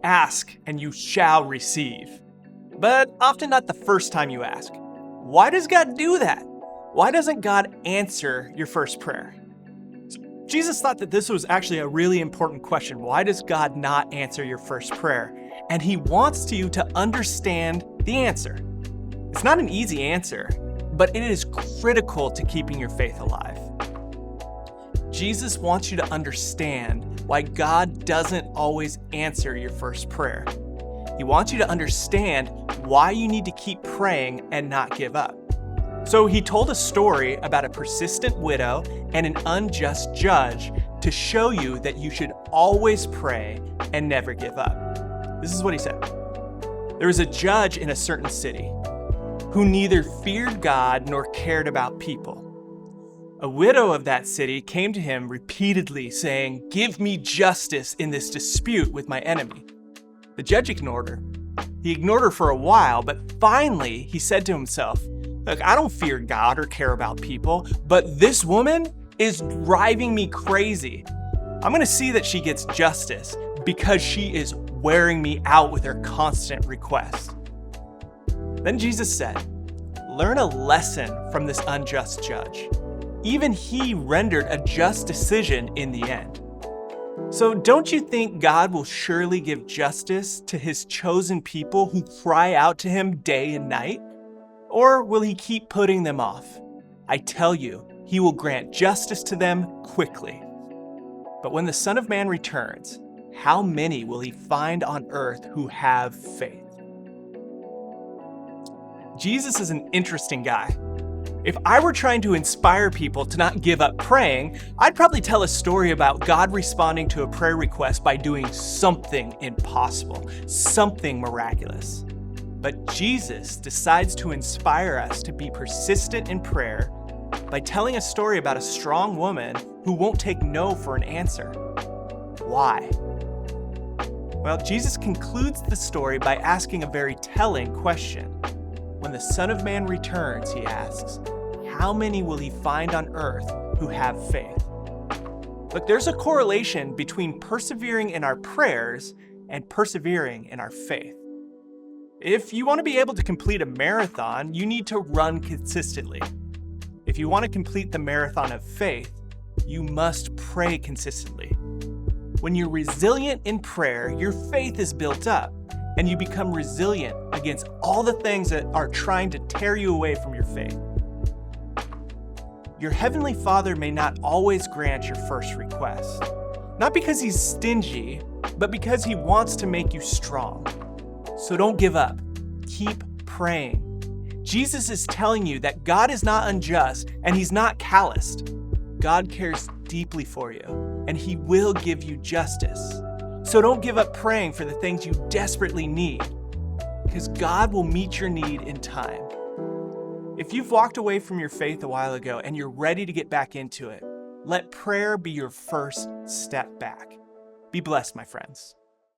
Ask and you shall receive. But often not the first time you ask. Why does God do that? Why doesn't God answer your first prayer? Jesus thought that this was actually a really important question. Why does God not answer your first prayer? And he wants you to understand the answer. It's not an easy answer, but it is critical to keeping your faith alive. Jesus wants you to understand why God doesn't always answer your first prayer. He wants you to understand why you need to keep praying and not give up. So he told a story about a persistent widow and an unjust judge to show you that you should always pray and never give up. This is what he said. There was a judge in a certain city who neither feared God nor cared about people. A widow of that city came to him repeatedly saying, "Give me justice in this dispute with my enemy." The judge ignored her. He ignored her for a while, but finally he said to himself, "Look, I don't fear God or care about people, but this woman is driving me crazy. I'm going to see that she gets justice because she is wearing me out with her constant request." Then Jesus said, "Learn a lesson from this unjust judge. Even he rendered a just decision in the end." So don't you think God will surely give justice to his chosen people who cry out to him day and night? Or will he keep putting them off? I tell you, he will grant justice to them quickly. But when the Son of Man returns, how many will he find on earth who have faith? Jesus is an interesting guy. If I were trying to inspire people to not give up praying, I'd probably tell a story about God responding to a prayer request by doing something impossible, something miraculous. But Jesus decides to inspire us to be persistent in prayer by telling a story about a strong woman who won't take no for an answer. Why? Well, Jesus concludes the story by asking a very telling question. When the Son of Man returns, he asks, how many will he find on earth who have faith? Look, there's a correlation between persevering in our prayers and persevering in our faith. If you want to be able to complete a marathon, you need to run consistently. If you want to complete the marathon of faith, you must pray consistently. When you're resilient in prayer, your faith is built up, and you become resilient against all the things that are trying to tear you away from your faith. Your Heavenly Father may not always grant your first request, not because he's stingy, but because he wants to make you strong. So don't give up. Keep praying. Jesus is telling you that God is not unjust and he's not calloused. God cares deeply for you, and he will give you justice. So don't give up praying for the things you desperately need, because God will meet your need in time. If you've walked away from your faith a while ago and you're ready to get back into it, let prayer be your first step back. Be blessed, my friends.